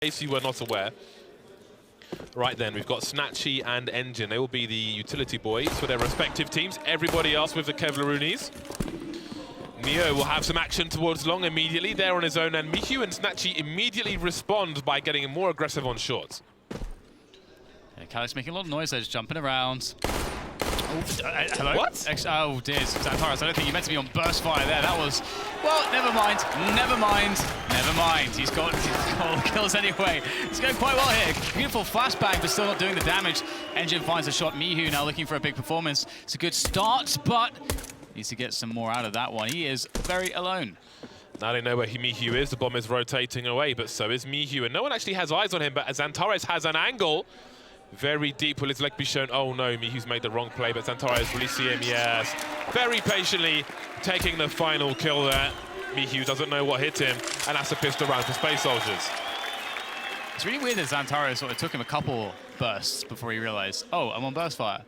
case you were not aware. Right then, we've got Snatchy and Engine. They will be the utility boys for their respective teams. Everybody else with the Kevlaroonies. Neo will have some action towards long immediately. They're on his own, and Mihu and Snatchy immediately respond by getting more aggressive on short. Yeah, Calyx making a lot of noise there, just jumping around. Oh, hello? What? Oh, dear. Xantares, I don't think you meant to be on burst fire there. That was... Well, never mind. Never mind. Never mind. He's got all the kills anyway. It's going quite well here. Beautiful flashbang, but still not doing the damage. Engine finds a shot. Mihu now looking for a big performance. It's a good start, but needs to get some more out of that one. He is very alone. Now they know where Mihu is. The bomb is rotating away, but so is Mihu. And no one actually has eyes on him, but Xantares has an angle. Very deep. Will his leg be shown? Oh no, Mihu's made the wrong play, but Xantares really see him, yes. Very patiently taking the final kill there. Mihu doesn't know what hit him, and that's a pistol round for Space Soldiers. It's really weird that Xantares sort of took him a couple bursts before he realized, oh, I'm on burst fire.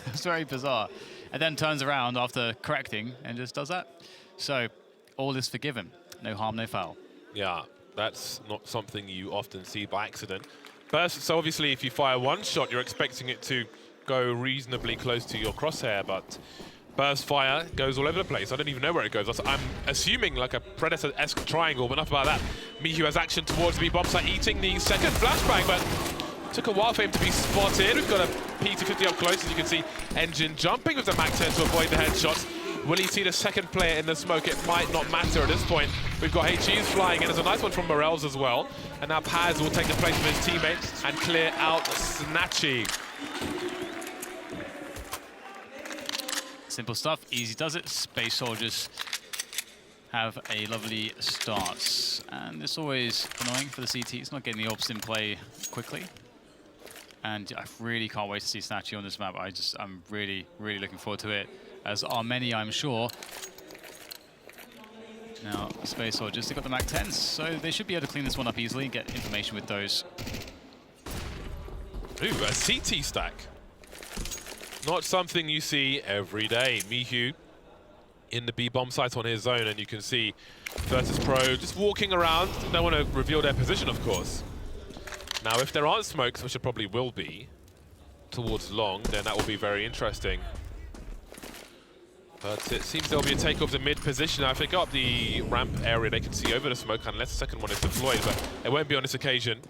It's very bizarre. And then turns around after correcting and just does that. So, all is forgiven. No harm, no foul. Yeah, that's not something you often see by accident. Burst, so obviously if you fire one shot, you're expecting it to go reasonably close to your crosshair, but burst fire goes all over the place. I don't even know where it goes. I'm assuming like a Predator-esque triangle, but enough about that. Mihu has action towards the bomb site, eating the second flashbang, but took a while for him to be spotted. We've got a P250 up close, as you can see. Engine jumping with the MAC-10 to avoid the headshots. Will he see the second player in the smoke? It might not matter at this point. We've got HEs flying in. There's a nice one from Morels as well. And now Paz will take the place of his teammate and clear out Snatchy. Simple stuff, easy does it. Space Soldiers have a lovely start. And it's always annoying for the CTs, not getting the ops in play quickly. And I really can't wait to see Snatchy on this map. I'm really, really looking forward to it, as are many, I'm sure. Now, Space Soldiers, they've got the MAC-10s, so they should be able to clean this one up easily and get information with those. Ooh, a CT stack. Not something you see every day. Mihu in the B bomb site on his own, and you can see Virtus.pro just walking around. Don't want to reveal their position, of course. Now, if there aren't smokes, which there probably will be, towards long, then that will be very interesting. But it seems there'll be a take of the mid position. Now, if they go up the ramp area, they can see over the smoke unless the second one is deployed, but it won't be on this occasion.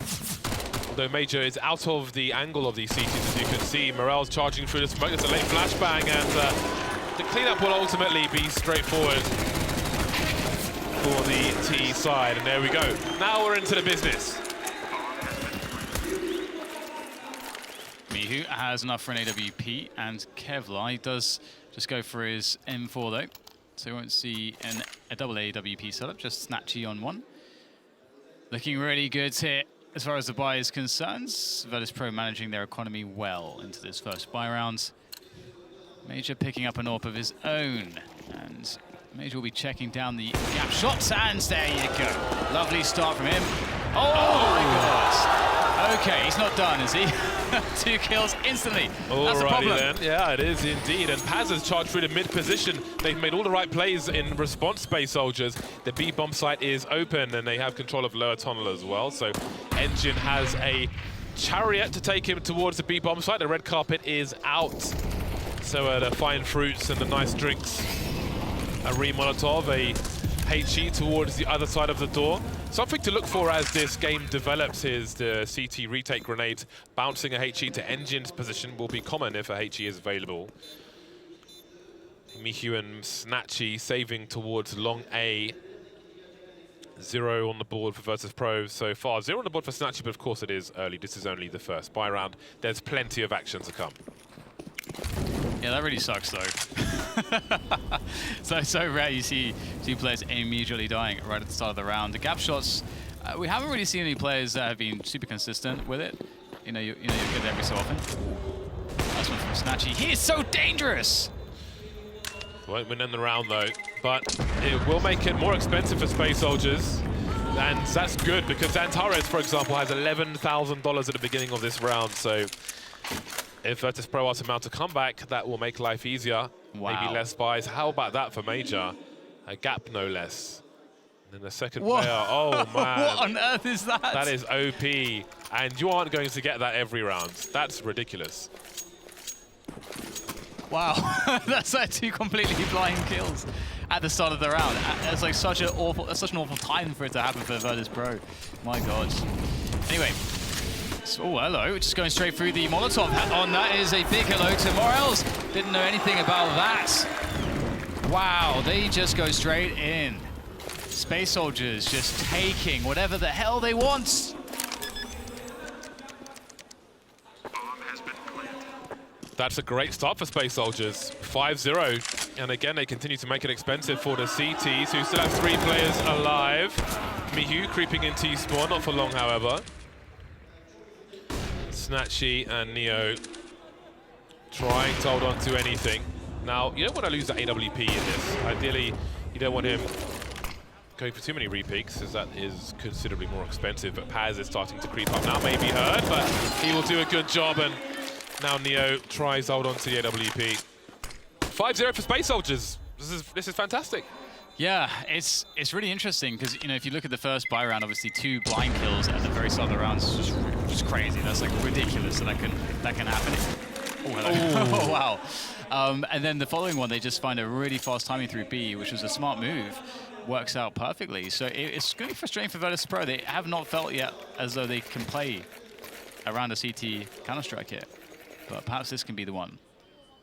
Although Major is out of the angle of these CTs, as you can see. Morel's charging through the smoke. There's a late flashbang, and the cleanup will ultimately be straightforward for the T side. And there we go. Now we're into the business. Mihu has enough for an AWP, and Kevlar, he does just go for his M4 though, so we won't see a double AWP setup, just Snatchy on one. Looking really good here as far as the buy is concerned. Virtus.pro managing their economy well into this first buy round. Major picking up an AWP of his own, and Major will be checking down the gap shots, and there you go. Lovely start from him. Oh my goodness. Okay, he's not done, is he? 2 kills instantly. That's a problem. Then. Yeah, it is indeed. And Paz has charged through the mid position. They've made all the right plays in response, Space Soldiers. The B bomb site is open, and they have control of lower tunnel as well. So Engine has a chariot to take him towards the B bomb site. The red carpet is out. So the fine fruits and the nice drinks. A re-Molotov, a HE towards the other side of the door. Something to look for as this game develops is the CT retake grenade. Bouncing a HE to Engine's position will be common if a HE is available. Mihu and Snatchy saving towards long A. 0 on the board for Virtus.pro so far. 0 on the board for Snatchy, but of course it is early. This is only the first buy round. There's plenty of action to come. Yeah, that really sucks though. so rare you see 2 players immediately dying right at the start of the round. The gap shots, we haven't really seen any players that have been super consistent with it. You know, you're good every so often. Nice one from Snatchy. He is so dangerous! Won't win in the round though, but it will make it more expensive for Space Soldiers. And that's good because Xantares, for example, has $11,000 at the beginning of this round. So if Virtus.pro are to mount a comeback, that will make life easier. Wow. Maybe less buys. How about that for Major? A gap, no less. And the second Whoa. player, oh man. What on earth is that? That is OP, and you aren't going to get that every round. That's ridiculous. Wow, that's like 2 completely blind kills at the start of the round. It's like such an awful time for it to happen for Virtus.pro. My God. Anyway, so, oh hello, just going straight through the Molotov on. That is a big hello to Morels. Didn't know anything about that. Wow, they just go straight in. Space Soldiers just taking whatever the hell they want. That's a great start for Space Soldiers. 5-0. And again, they continue to make it expensive for the CTs, who still have 3 players alive. Mihu creeping in T-spawn, not for long, however. Snatchy and Neo trying to hold on to anything. Now, you don't want to lose that AWP in this. Ideally, you don't want him going for too many repeaks, as that is considerably more expensive. But Paz is starting to creep up now, maybe hurt, but he will do a good job. And now Neo tries to hold on to the AWP. 5-0 for Space Soldiers. This is fantastic. Yeah, it's really interesting because, you know, if you look at the first buy round, obviously 2 blind kills at the very start of the round is just crazy. That's like ridiculous that can happen. Oh, hello. Oh, wow. And then the following one, they just find a really fast timing through B, which was a smart move. Works out perfectly. So it's going to be frustrating for Virtus.pro. They have not felt yet as though they can play around a CT Counter-Strike here. But perhaps this can be the one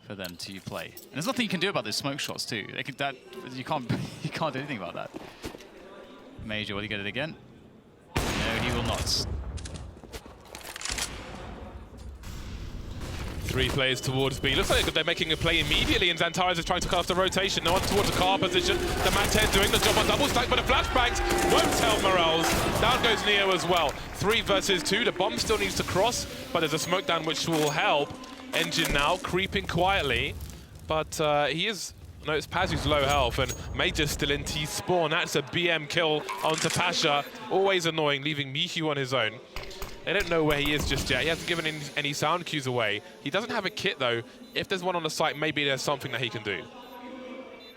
for them to play. And there's nothing you can do about those smoke shots too. You can't do anything about that. Major, will he get it again? No, he will not. 3 players towards B. Looks like they're making a play immediately, and Xantares is trying to cast a rotation. No one towards the car position. The Mat 10 doing the job on double stack, but the flashbangs won't help Morels. Down goes Neo as well. 3 versus 2. The bomb still needs to cross, but there's a smoke down which will help. Engine now creeping quietly, but he is... No, it's Paz who's low health, and Major's still in T-spawn. That's a BM kill onto Pasha. Always annoying, leaving Mihu on his own. They don't know where he is just yet. He hasn't given any sound cues away. He doesn't have a kit, though. If there's one on the site, maybe there's something that he can do.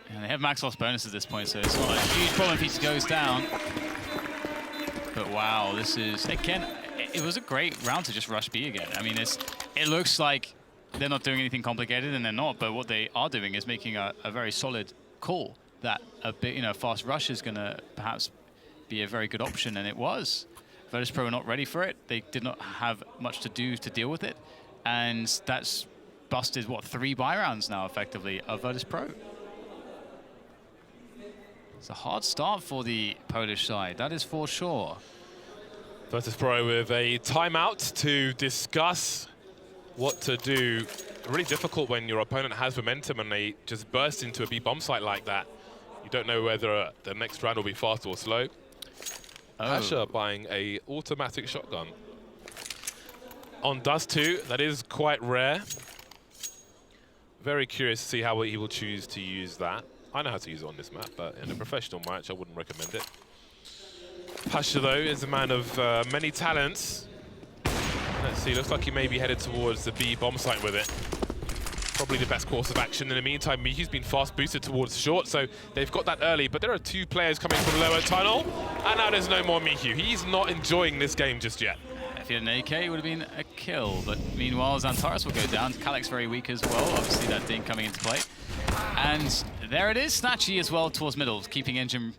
And they have max loss bonus at this point, so it's not a huge problem if he goes down. But wow, this is... Again, it was a great round to just rush B again. I mean, it looks like they're not doing anything complicated, and they're not, but what they are doing is making a very solid call that a bit, you know, fast rush is going to perhaps be a very good option, and it was. Virtus.pro were not ready for it. They did not have much to do to deal with it, and that's busted, what, 3 buy rounds now, effectively, of Virtus.pro. It's a hard start for the Polish side, that is for sure. Virtus.pro with a timeout to discuss what to do. Really difficult when your opponent has momentum and they just burst into a B bomb site like that. You don't know whether the next round will be fast or slow. Pasha buying a automatic shotgun. On DUST2, that is quite rare. Very curious to see how he will choose to use that. I know how to use it on this map, but in a professional match, I wouldn't recommend it. Pasha, though, is a man of many talents. Let's see, looks like he may be headed towards the B bomb site with it. Probably the best course of action. In the meantime, Mihu's been fast boosted towards short, so they've got that early, but there are 2 players coming from lower tunnel, and now there's no more Mihu. He's not enjoying this game just yet. If he had an AK, it would have been a kill, but meanwhile, Xantares will go down. Kalec's very weak as well, obviously that ding coming into play. And there it is, Snatchy as well towards middle, keeping Engine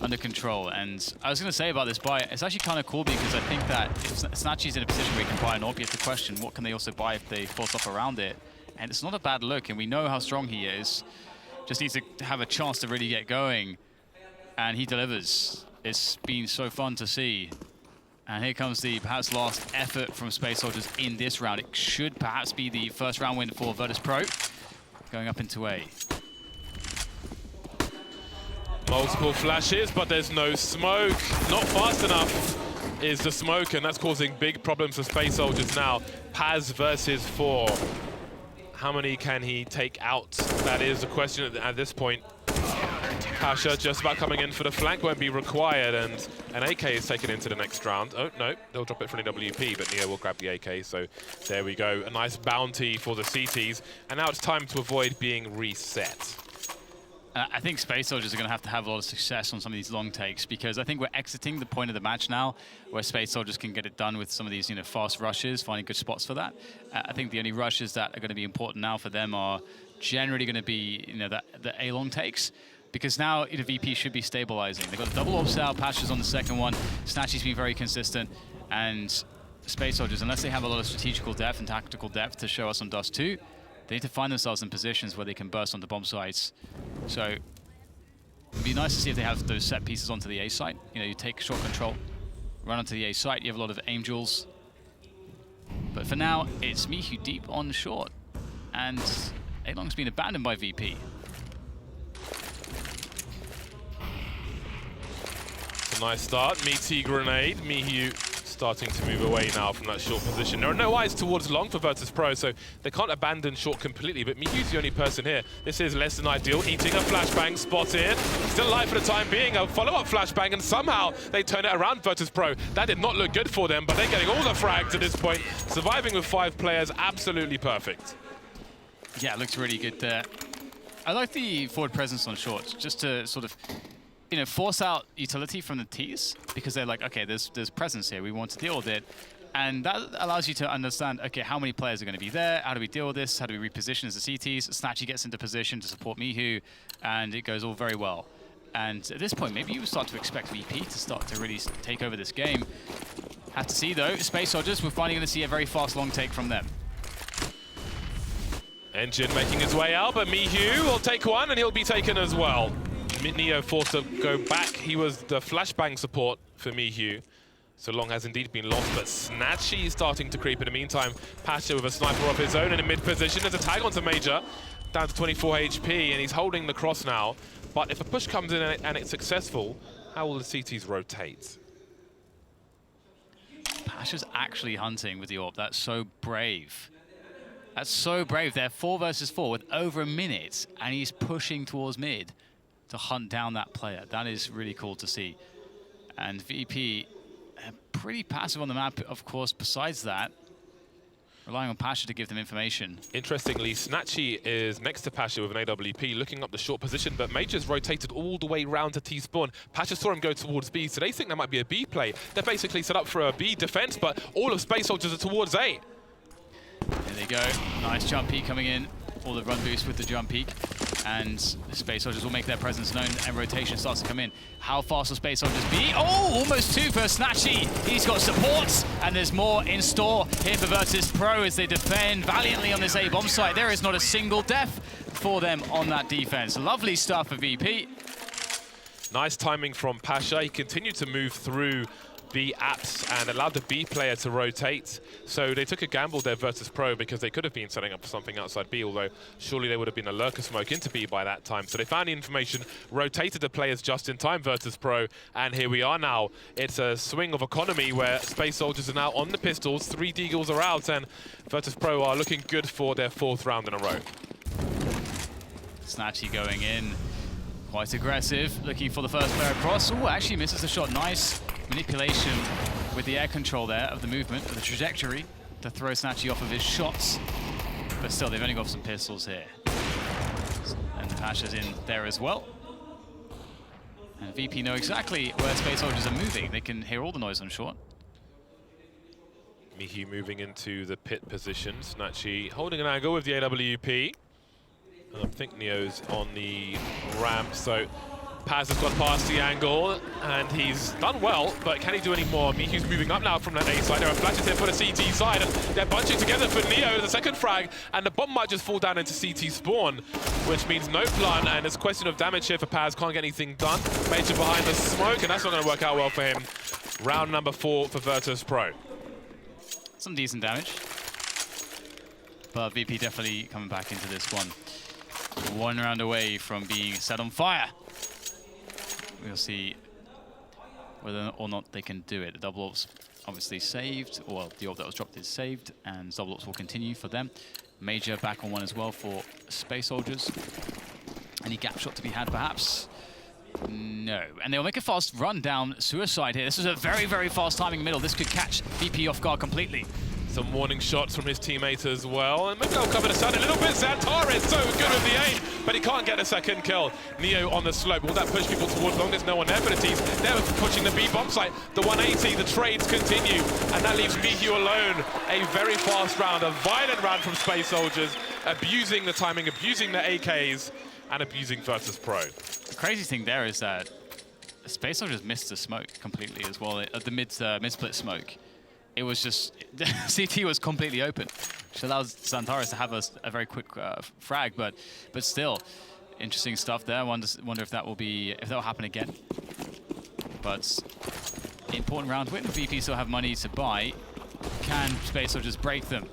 under control. And I was going to say about this buy, it's actually kind of cool because I think that if Snatchy's in a position where he can buy an AWP, you have to question what can they also buy if they force off around it. And it's not a bad look, and we know how strong he is. Just needs to have a chance to really get going. And he delivers. It's been so fun to see. And here comes the perhaps last effort from Space Soldiers in this round. It should perhaps be the first round win for Virtus.pro. Going up into A. Multiple flashes, but there's no smoke. Not fast enough is the smoke, and that's causing big problems for Space Soldiers now. Paz versus 4. How many can he take out? That is the question at this point. Pasha just about coming in for the flank, won't be required, and an AK is taken into the next round. Oh, no, they'll drop it for an AWP, but Neo will grab the AK, so there we go. A nice bounty for the CTs, and now it's time to avoid being reset. I think Space Soldiers are going to have a lot of success on some of these long takes, because I think we're exiting the point of the match now where Space Soldiers can get it done with some of these, fast rushes, finding good spots for that. I think the only rushes that are going to be important now for them are generally going to be, the A long takes, because now VP should be stabilizing. They've got a double ops out, Pasha's on the second one, Snatchy's been very consistent, and Space Soldiers, unless they have a lot of strategical depth and tactical depth to show us on DUST2, they need to find themselves in positions where they can burst on the bomb sites. So it'd be nice to see if they have those set pieces onto the A site. You take short control, run onto the A site, you have a lot of aim duels. But for now, it's Mihu deep on short, and A-Long's been abandoned by VP. It's a nice start. Meaty grenade. Mihu starting to move away now from that short position. There are no eyes towards long for Virtus.pro, so they can't abandon short completely, but Mihu's the only person here. This is less than ideal. Eating a flashbang, spotted. Still alive for the time being. A follow-up flashbang, and somehow they turn it around, Virtus.pro. That did not look good for them, but they're getting all the frags at this point. Surviving with 5 players, absolutely perfect. Yeah, it looks really good there. I like the forward presence on shorts, just to sort of force out utility from the Ts, because they're like, okay, there's presence here, we want to deal with it. And that allows you to understand, okay, how many players are going to be there, how do we deal with this, how do we reposition as the CTs, Snatchy gets into position to support Mihu, and it goes all very well. And at this point, maybe you start to expect VP to start to really take over this game. Have to see though, Space Soldiers, we're finally going to see a very fast long take from them. Engine making his way out, but Mihu will take one, and he'll be taken as well. Neo forced to go back. He was the flashbang support for Mihu. So long has indeed been lost, but Snatchy is starting to creep in the meantime. Pasha with a sniper of his own in a mid position. There's a tag onto Major, down to 24 HP, and he's holding the cross now. But if a push comes in and it's successful, how will the CTs rotate? Pasha's actually hunting with the AWP. That's so brave. That's so brave. They're 4 versus 4 with over a minute, and he's pushing towards mid to hunt down that player. That is really cool to see. And VP, pretty passive on the map, of course, besides that. Relying on Pasha to give them information. Interestingly, Snatchy is next to Pasha with an AWP, looking up the short position, but Major's rotated all the way round to T-spawn. Pasha saw him go towards B, so they think that might be a B play. They're basically set up for a B defense, but all of Space Soldiers are towards A. There they go. Nice jump peek coming in. All the run boost with the jump peek. And Space Soldiers will make their presence known, and rotation starts to come in. How fast will Space Soldiers be? Oh, almost 2 for Snatchy. He's got supports, and there's more in store here for Virtus.pro as they defend valiantly on this A bomb site. There is not a single death for them on that defense. Lovely stuff for VP. Nice timing from Pasha. He continued to move through B apps and allowed the B player to rotate. So they took a gamble there, Virtus.pro, because they could have been setting up for something outside B, although surely there would have been a lurker smoke into B by that time. So they found the information, rotated the players just in time, Virtus.pro, and here we are now. It's a swing of economy where Space Soldiers are now on the pistols, 3 Deagles are out, and Virtus.pro are looking good for their 4th round in a row. Snatchy going in, quite aggressive, looking for the first player across. Oh, actually misses the shot. Nice manipulation with the air control there of the movement, of the trajectory, to throw Snatchy off of his shots. But still, they've only got some pistols here. And Pasha's in there as well. And VP know exactly where Space Soldiers are moving. They can hear all the noise on short. Mihu moving into the pit position. Snatchy holding an angle with the AWP. And I think Neo's on the ramp, so Paz has gone past the angle, and he's done well, but can he do any more? Mihu's moving up now from that A side. There are flashes here for the CT side, and they're bunching together for Neo, the second frag, and the bomb might just fall down into CT spawn, which means no plant, and it's a question of damage here for Paz. Can't get anything done. Major behind the smoke, and that's not going to work out well for him. Round number 4 for Virtus.pro. Some decent damage, but VP definitely coming back into this one. 1 round away from being set on fire. We'll see whether or not they can do it. The double ops obviously saved, or well, the orb that was dropped is saved, and double ops will continue for them. Major back on 1 as well for Space Soldiers. Any gap shot to be had, perhaps? No. And they'll make a fast run down Suicide here. This is a very, very fast timing middle. This could catch VP off guard completely. Some warning shots from his teammates as well. And maybe I'll cover the sun a little bit. Xantar is so good with the aim, but he can't get a second kill. Neo on the slope. Will that push people towards long? There's no one there for the teams. They're pushing the B bomb site. The 180, the trades continue. And that leaves Mihu alone. A very fast round, a violent round from Space Soldiers, abusing the timing, abusing the AKs, and abusing Virtus.pro. The crazy thing there is that Space Soldiers missed the smoke completely as well. At the mid-split smoke, it was just, CT was completely open, which allows Xantares to have a very quick frag, but still, interesting stuff there. Wonder if that will happen again. But important round win. VP still have money to buy. Can Space Soldiers break them?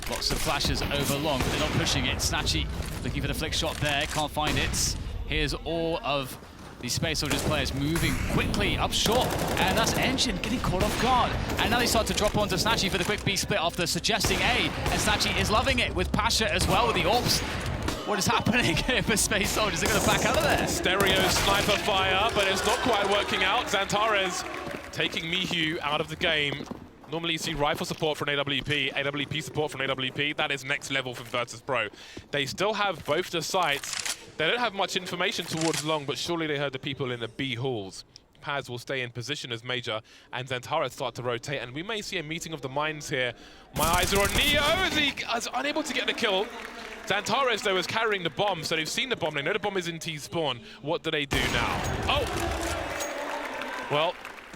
Lots of flashes over long, but they're not pushing it. Snatchy looking for the flick shot there, can't find it. Here's all of the Space Soldiers players moving quickly up short, and that's Engine getting caught off guard. And now they start to drop onto Snatchy for the quick B split after suggesting A, and Snatchy is loving it with Pasha as well with the AWPs. What is happening here for Space Soldiers? They're going to back out of there. Stereo sniper fire, but it's not quite working out. Xantares taking Mihu out of the game. Normally you see rifle support from AWP, AWP support from AWP. That is next level from Virtus.pro. They still have both the sites. They don't have much information towards long, but surely they heard the people in the B halls. Paz will stay in position as Major, and Xantares start to rotate, and we may see a meeting of the minds here. My eyes are on Neo as he is unable to get the kill. Xantares, though, is carrying the bomb, so they've seen the bomb. They know the bomb is in T-spawn. What do they do now? Oh! Well,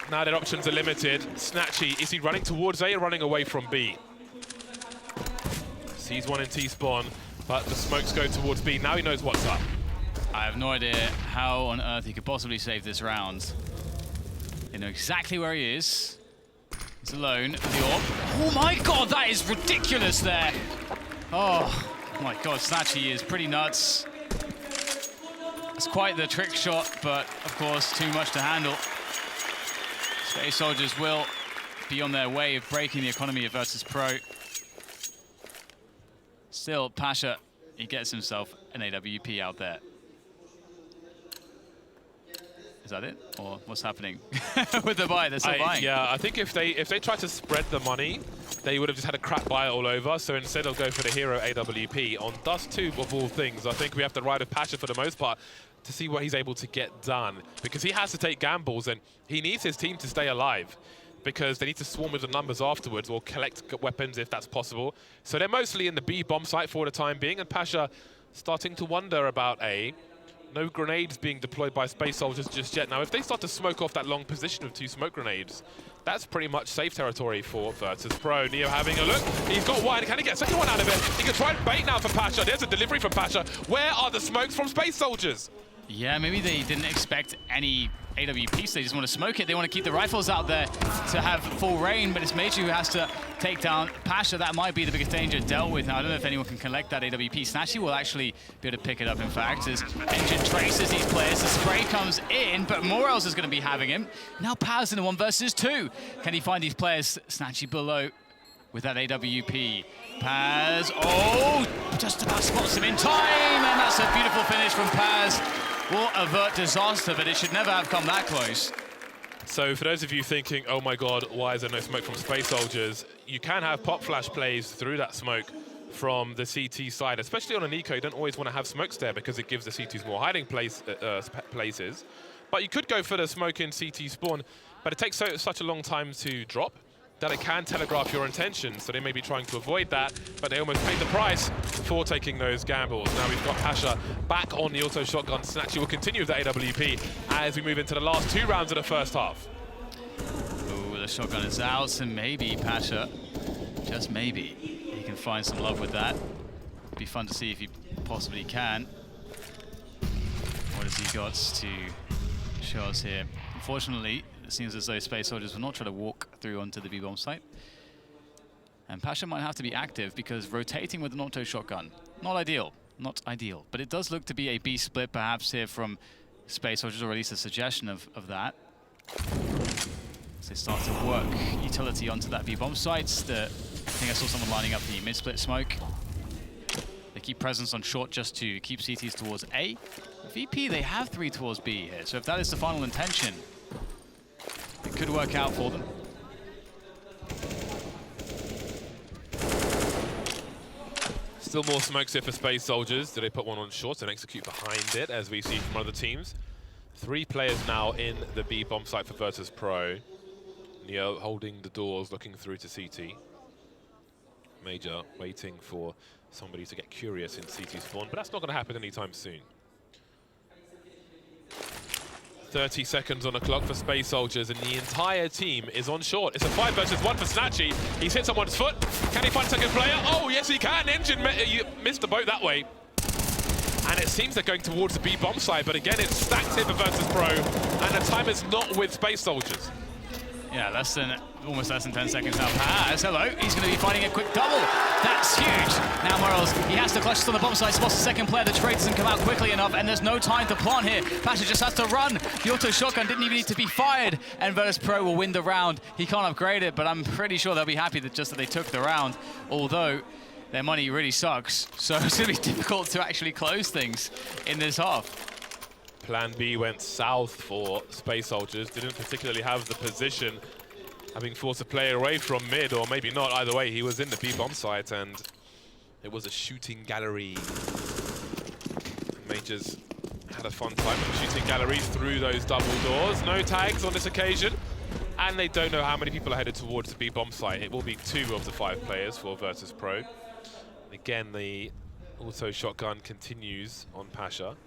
now their options are limited. Snatchy, is he running towards A or running away from B? Sees one in T-spawn, but the smokes go towards B. Now he knows what's up. I have no idea how on earth he could possibly save this round. They know exactly where he is. He's alone with the AWP. Oh my god, that is ridiculous there! Oh my god, Snatchy is pretty nuts. It's quite the trick shot, but of course, too much to handle. Space Soldiers will be on their way of breaking the economy of Virtus.pro. Still, Pasha, he gets himself an AWP out there. Is that it? Or what's happening with the buy? They're still buying. Yeah, I think if they tried to spread the money, they would have just had a crap buy all over. So instead they'll go for the hero AWP. On DUST2, of all things, I think we have to ride with Pasha for the most part to see what he's able to get done. Because he has to take gambles, and he needs his team to stay alive, because they need to swarm with the numbers afterwards or collect weapons if that's possible. So they're mostly in the B bomb site for the time being, and Pasha starting to wonder about A. No grenades being deployed by Space Soldiers just yet. Now, if they start to smoke off that long position with 2 smoke grenades, that's pretty much safe territory for Virtus.pro. Neo having a look. He's got wide. Can he get a second one out of it? He can try and bait now for Pasha. There's a delivery from Pasha. Where are the smokes from Space Soldiers? Yeah, maybe they didn't expect any AWP, so they just want to smoke it. They want to keep the rifles out there to have full rain, but it's Meiji who has to take down Pasha. That might be the biggest danger dealt with. Now, I don't know if anyone can collect that AWP. Snatchy will actually be able to pick it up, in fact, as Engine traces these players. The spray comes in, but Morels is going to be having him. Now Paz in a 1 versus 2. Can he find these players? Snatchy below with that AWP. Paz, oh, just about spots him in time, and that's a beautiful finish from Paz. Will avert disaster, but it should never have come that close. So for those of you thinking, oh my god, why is there no smoke from Space Soldiers? You can have pop flash plays through that smoke from the CT side, especially on an eco. You don't always want to have smokes there because it gives the CTs more hiding places. But you could go for the smoke in CT spawn, but it takes such a long time to drop that it can telegraph your intentions. So they may be trying to avoid that, but they almost paid the price for taking those gambles. Now we've got Pasha back on the auto shotgun. Snatchy will continue with the AWP as we move into the last 2 rounds of the first half. Oh, the shotgun is out, and maybe Pasha, just maybe, he can find some love with that. It'd be fun to see if he possibly can. What has he got to show us here? Unfortunately, it seems as though Space Soldiers will not try to walk through onto the B-bomb site. And Pasha might have to be active because rotating with an auto shotgun, not ideal, but it does look to be a B split perhaps here from Space Soldiers, or at least a suggestion of that. So they start to work utility onto that B-bomb site. I think I saw someone lining up the mid-split smoke. They keep presence on short just to keep CTs towards A. VP, they have 3 towards B here, so if that is the final intention, it could work out for them. Still more smokes here for Space Soldiers. Do they put one on short and execute behind it, as we see from other teams? 3 players now in the B bomb site for Virtus.pro. Neo holding the doors, looking through to CT. Major waiting for somebody to get curious in CT spawn, but that's not going to happen anytime soon. 30 seconds on the clock for Space Soldiers, and the entire team is on short. It's a 5 versus 1 for Snatchy. He's hit someone's foot. Can he find second player? Oh, yes, he can. Engine missed the boat that way. And it seems they're going towards the B bomb side, but again, it's stacked here for Virtus.pro, and the time is not with Space Soldiers. Yeah, almost less than 10 seconds now. Paz, hello. He's going to be finding a quick double. That's huge. Now Morels, he has to clutch this on the bomb side. Spots the second player. The trade doesn't come out quickly enough, and there's no time to plant here. Pasha just has to run. The auto shotgun didn't even need to be fired, and Virtus.pro will win the round. He can't upgrade it, but I'm pretty sure they'll be happy that they took the round, although their money really sucks. So it's going to be difficult to actually close things in this half. Plan B went south for Space Soldiers. Didn't particularly have the position, having forced a player away from mid, or maybe not. Either way, he was in the B bomb site, and it was a shooting gallery. Majors had a fun time shooting galleries through those double doors. No tags on this occasion, and they don't know how many people are headed towards the B bomb site. It will be 2 of the 5 players for Virtus.pro. Again, the auto shotgun continues on Pasha.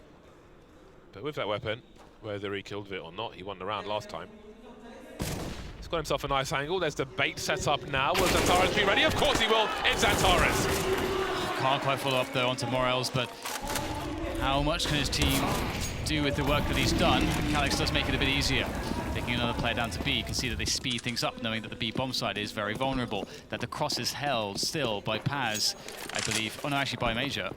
But with that weapon, whether he killed it or not, he won the round last time. He's got himself a nice angle. There's the bait set up now. Will Xantares be ready? Of course he will. It's Xantares. Can't quite follow up though onto Morels, but how much can his team do with the work that he's done? Calix does make it a bit easier. Taking another player down to B, you can see that they speed things up, knowing that the B bomb side is very vulnerable, that the cross is held still by Paz, I believe. Oh no, actually by Major.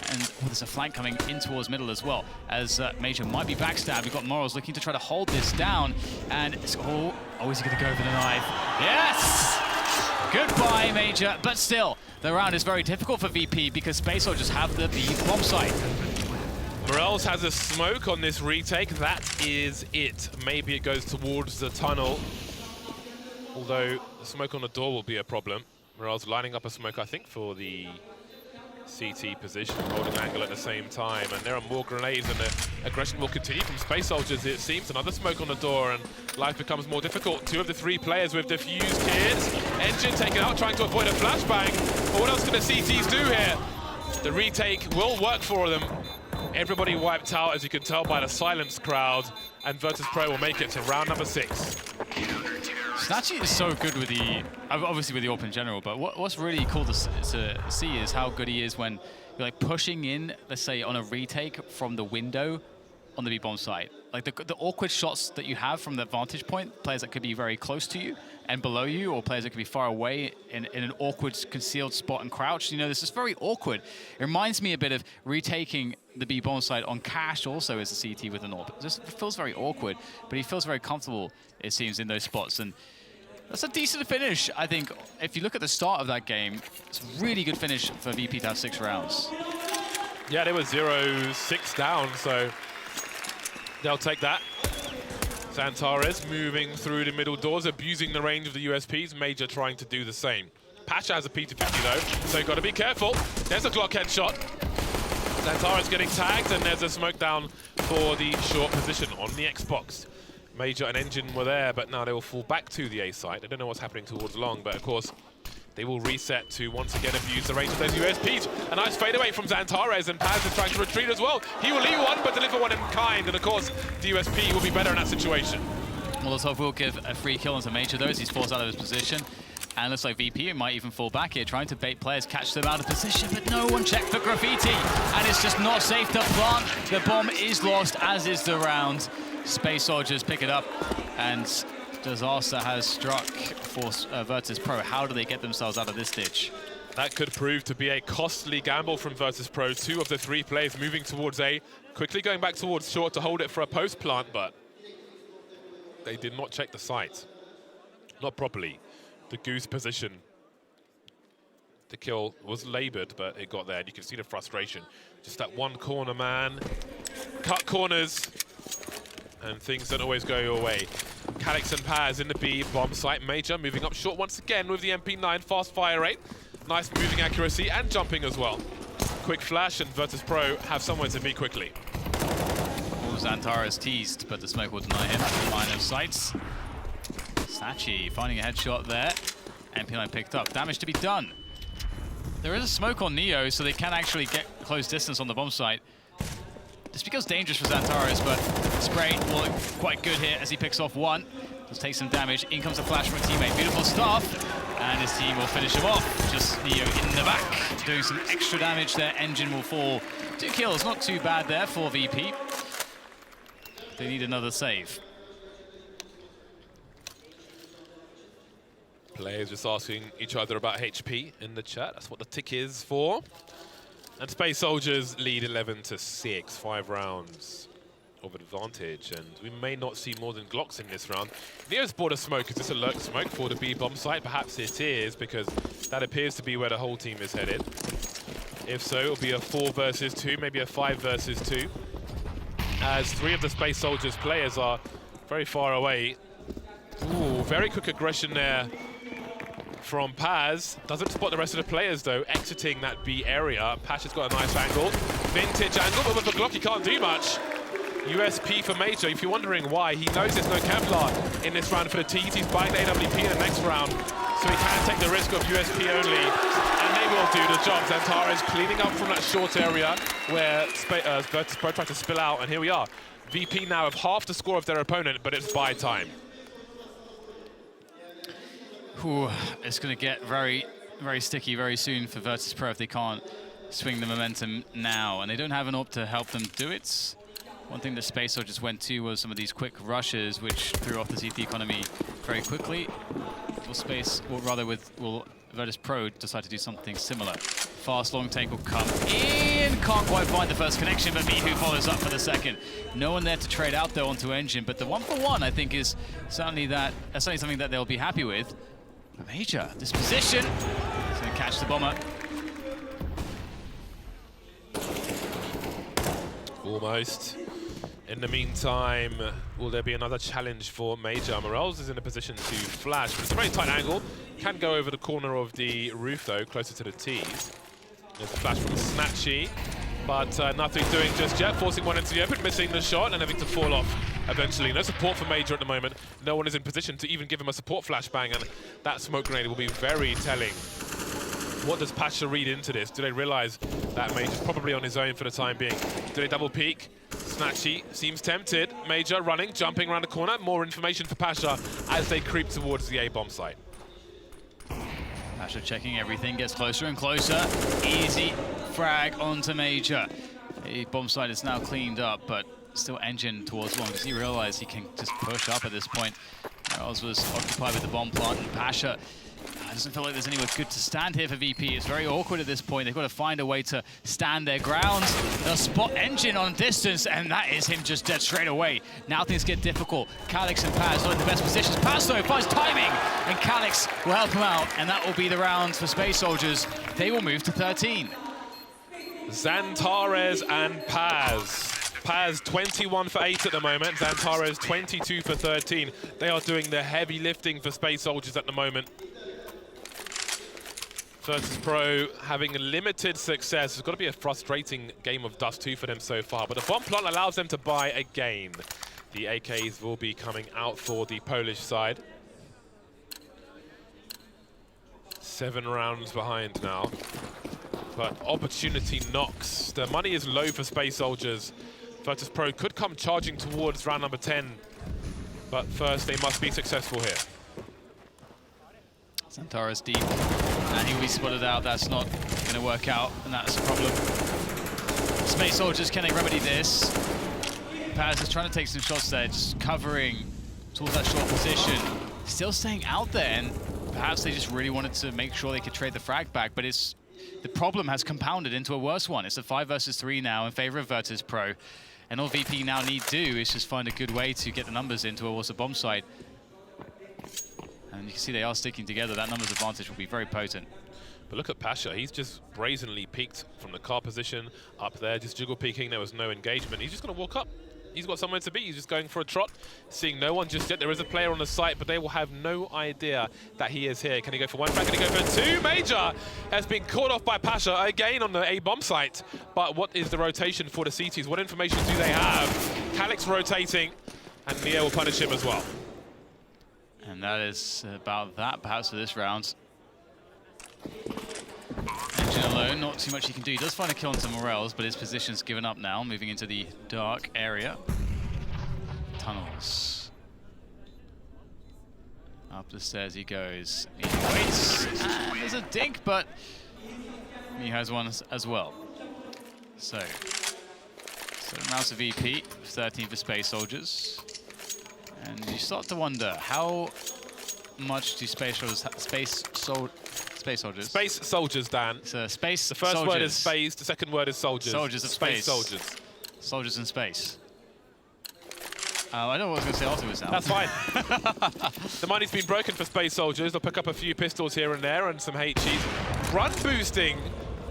And there's a flank coming in towards middle as well, as Major might be backstabbed. We've got Morals looking to try to hold this down, and it's, oh, is he going to go for the knife? Yes! Goodbye, Major, but still, the round is very difficult for VP because Space Soldiers have the B bomb site. Morels has a smoke on this retake. That is it. Maybe it goes towards the tunnel, although the smoke on the door will be a problem. Morels lining up a smoke, I think, for the CT position, holding angle at the same time, and there are more grenades, and the aggression will continue from Space Soldiers. It seems another smoke on the door, and life becomes more difficult. 2 of the 3 players with defused kids. Engine taken out, trying to avoid a flashbang. But what else can the CTs do here? The retake will work for them. Everybody wiped out, as you can tell by the silenced crowd, and Virtus.pro will make it to round number 6. Snatchy is so good with the, obviously with the AWP in general, but what's really cool to see is how good he is when you're like pushing in, let's say on a retake from the window on the B bomb site. Like the awkward shots that you have from the vantage point, players that could be very close to you and below you, or players that could be far away in an awkward concealed spot and crouched. You know, this is very awkward. It reminds me a bit of retaking the B bomb site on Cash also as a CT with an AWP. It just feels very awkward, but he feels very comfortable, it seems, in those spots. And that's a decent finish, I think. If you look at the start of that game, it's a really good finish for VP to have 6 rounds. Yeah, they were 0-6 down, so they'll take that. Xantares moving through the middle doors, abusing the range of the USPs. Major trying to do the same. Pasha has a P250 though, so you've got to be careful. There's a Glock headshot. Xantares getting tagged, and there's a smoke down for the short position on the Xbox. Major and Engine were there, but now they will fall back to the A site. I don't know what's happening towards long, but of course, they will reset to once again abuse the range of those USPs. A nice fadeaway from Xantares, and Paz is trying to retreat as well. He will leave one, but deliver one in kind, and of course, the USP will be better in that situation. Molotov will give a free kill onto Major though, as he's forced out of his position. And looks like VP might even fall back here, trying to bait players, catch them out of position, but no one checked for graffiti. And it's just not safe to plant. The bomb is lost, as is the round. Space Soldiers pick it up, and disaster has struck for Virtus.pro. How do they get themselves out of this ditch? That could prove to be a costly gamble from Virtus.pro. 2 of the 3 players moving towards A, quickly going back towards short to hold it for a post plant, but they did not check the site. Not properly. The goose position. The kill was labored, but it got there. And you can see the frustration. Just that one corner man. Cut corners. And things don't always go your way. Calix and Paz in the B bomb site. Major moving up short once again with the MP9 fast fire rate. Nice moving accuracy and jumping as well. Quick flash, and Virtus.pro have somewhere to be quickly. Xantara is teased, but the smoke will deny him. Line of sights. Sachi finding a headshot there. MP9 picked up. Damage to be done. There is a smoke on Neo, so they can actually get close distance on the bomb site. This becomes dangerous for Xantares, but spray will look quite good here as he picks off one. Does take some damage. In comes a flash from a teammate. Beautiful stuff. And his team will finish him off. Just Neo in the back, doing some extra damage there. Engine will fall. 2 kills, not too bad there for VP. They need another save. Players just asking each other about HP in the chat. That's what the tick is for. And Space Soldiers lead 11-6, 5 rounds of advantage. And we may not see more than Glocks in this round. Neo's bought a smoke. Is this a lurk smoke for the B bomb site? Perhaps it is, because that appears to be where the whole team is headed. If so, it'll be a 4 versus 2, maybe a 5 versus 2. As 3 of the Space Soldiers players are very far away. Ooh, very quick aggression there from Paz. Doesn't spot the rest of the players though, exiting that B area. Pasha's got a nice angle. Vintage angle, but with the Glock he can't do much. USP for Major. If you're wondering why, he knows there's no Kevlar in this round for the T's. He's buying the AWP in the next round, so he can take the risk of USP only. And they will do the job. Xantares cleaning up from that short area where Virtus.pro tried to spill out, and here we are. VP now have half the score of their opponent, but it's buy time. Ooh, it's going to get very, very sticky very soon for Virtus.pro if they can't swing the momentum now. And they don't have an AWP to help them do it. One thing that Space Soldiers went to was some of these quick rushes, which threw off the CT economy very quickly. Will Virtus.pro decide to do something similar? Fast long tank will come in. Can't quite find the first connection, but Mihu follows up for the second. No one there to trade out though onto Engine, but the 1-for-1 I think is certainly something that they'll be happy with. Major, this position. He's going to catch the bomber. Almost. In the meantime, will there be another challenge for Major? Morels is in a position to flash, but it's a very tight angle. Can go over the corner of the roof though, closer to the T's. There's a flash from Snatchy, but nothing doing just yet. Forcing one into the open, missing the shot, and having to fall off eventually. No support for Major at the moment. No one is in position to even give him a support flashbang, and that smoke grenade will be very telling. What does Pasha read into this? Do they realize that Major's probably on his own for the time being? Do they double peek? Snatchy seems tempted. Major running, jumping around the corner. More information for Pasha as they creep towards the A-bomb site. Pasha checking everything, gets closer and closer. Easy frag onto Major. The bomb site is now cleaned up, but still Engine towards one. Does he realize he can just push up at this point? Oz was occupied with the bomb plant, and Pasha doesn't feel like there's anywhere good to stand here for VP. It's very awkward at this point. They've got to find a way to stand their ground. They'll spot Engine on distance, and that is him just dead straight away. Now things get difficult. Calix and Paz are in the best positions. Paz, though, finds timing, and Calix will help him out, and that will be the round for Space Soldiers. They will move to 13. Xantares and Paz. Paz 21 for 8 at the moment. Xantares 22 for 13. They are doing the heavy lifting for Space Soldiers at the moment. Virtus.pro having limited success. It's got to be a frustrating game of DUST2 for them so far, but the bomb plant allows them to buy again. The AKs will be coming out for the Polish side. 7 rounds behind now, but opportunity knocks. The money is low for Space Soldiers. Virtus.pro could come charging towards round number 10, but first they must be successful here. Xantares deep, and he'll be spotted out. That's not going to work out, and that's a problem. Space Soldiers, can they remedy this? Paz is trying to take some shots there, just covering towards that short position. Still staying out there, and perhaps they just really wanted to make sure they could trade the frag back, but the problem has compounded into a worse one. It's a 5 versus 3 now in favor of Virtus.pro, and all VP now need to do is just find a good way to get the numbers in towards the bomb site. And you can see they are sticking together. That numbers advantage will be very potent. But look at Pasha. He's just brazenly peeked from the car position up there, just jiggle peeking. There was no engagement. He's just going to walk up he's got somewhere to be. He's just going for a trot, seeing no one just yet. There is a player on the site, but they will have no idea that he is here. Can he go for one frag? Can he go for two? Major has been caught off by Pasha again on the A-bomb site. But what is the rotation for the CTs? What information do they have? Calix rotating, and Neo will punish him as well. And that is about that, perhaps, for this round. Engine alone, not too much he can do. He does find a kill onto Morels, but his position's given up now, moving into the dark area. Tunnels. Up the stairs he goes. He waits, and there's a dink, but he has one as well. So 7 rounds of VP, 13 for Space Soldiers. And you start to wonder, how much do Space Soldiers, Dan. So space. The first soldiers. word is space. The second word is soldiers. Soldiers of space. Soldiers. Soldiers in space. I know what I was going to say afterwards now. That's fine. The money's been broken for Space Soldiers. They'll pick up a few pistols here and there and some HEs. Run boosting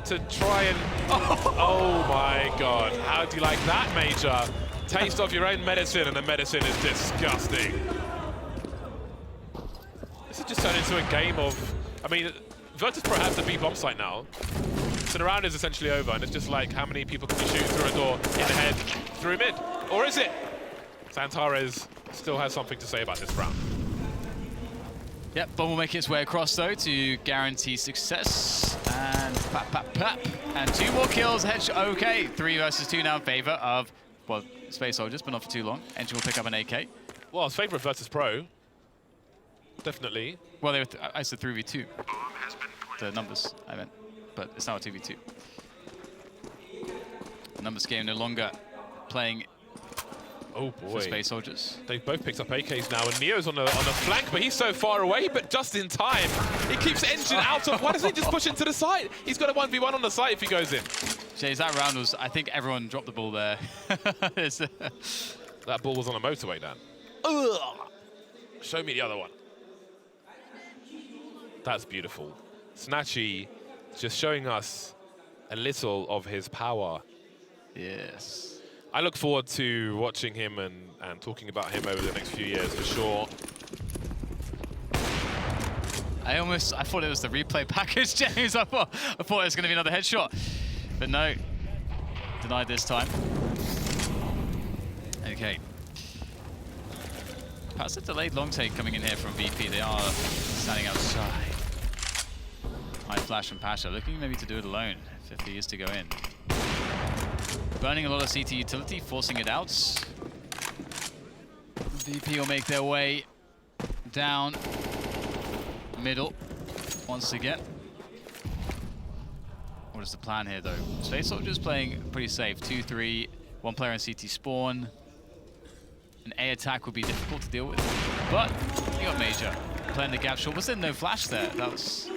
to try and... Oh my God. How do you like that, Major? Taste of your own medicine, and the medicine is disgusting. This has just turned into a game of... I mean, Virtus.pro has the B bomb site now. So the round is essentially over, and it's just like, how many people can you shoot through a door, in the head, through mid? Or is it? Zantares still has something to say about this round. Yep, bomb will make its way across, though, to guarantee success. And pap. And 2 more kills. Okay, 3 versus 2 now in favor of, well, Space Soldiers, but not for too long. Engine will pick up an AK. Well, it's favourite Virtus.pro. Definitely. Well, they were I said 3v2. The numbers, I meant. But it's now a 2v2. The numbers game no longer playing for Space Soldiers. They've both picked up AKs now, and Neo's on the flank, but he's so far away, but just in time. He keeps Engine out of... Why doesn't he just push into the side? He's got a 1v1 on the site if he goes in. Jays, that round was... I think everyone dropped the ball there. That ball was on a motorway, Dan. Ugh. Show me the other one. That's beautiful. Snatchy just showing us a little of his power. Yes. I look forward to watching him and talking about him over the next few years for sure. I thought it was the replay package, James. I thought it was going to be another headshot. But no, denied this time. Okay. Perhaps a delayed long take coming in here from VP. They are standing outside. High Flash and Pasha looking maybe to do it alone if he is to go in. Burning a lot of CT utility, forcing it out. VP will make their way down middle once again. What is the plan here, though? Space Soldiers playing pretty safe. 2-3, 1 player in CT spawn. An A attack would be difficult to deal with, but he got Major playing the gap short. Was there no flash there? That's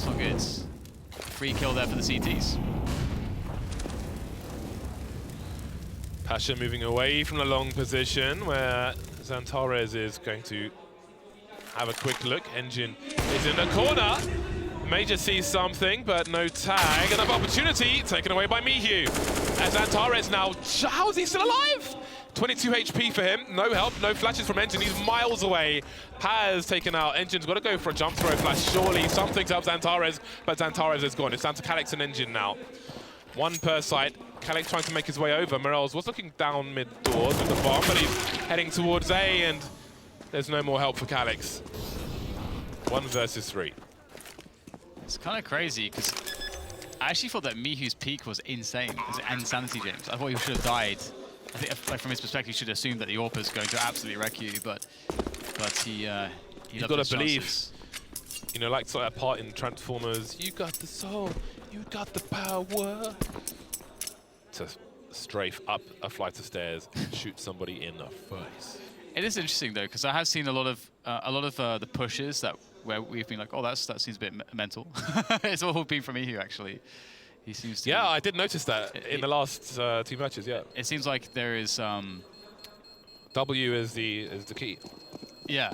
not good. Free kill there for the CTs. Pasha moving away from the long position where Zantares is going to have a quick look. Engine is in the corner. Major sees something, but no tag. Another opportunity taken away by Mihu. And Zantares now, how is he still alive? 22 HP for him, no help, no flashes from Engine, he's miles away. Paz taken out, Engine's got to go for a jump throw flash, surely something to help Zantares, but Zantares is gone. It's down to Calix and Engine now. 1 per side, Calix trying to make his way over. Morels was looking down mid-doors with the bomb, but he's heading towards A, and there's no more help for Calix. 1 versus 3. It's kind of crazy, because I actually thought that Mihu's peak was insane. It's insanity, James. I thought he should have died. I think, like, from his perspective, you should assume that the AWP's going to absolutely wreck you, but you've got to believe. You know, like sort of that part in Transformers, you got the soul, you got the power. To strafe up a flight of stairs and shoot somebody in the face. It is interesting though, because I have seen a lot of the pushes where we've been like, oh, that seems a bit mental. It's all been from Mihu actually. He seems to. Yeah, I did notice that in the last 2 matches. Yeah. It seems like there is. W is the key. Yeah.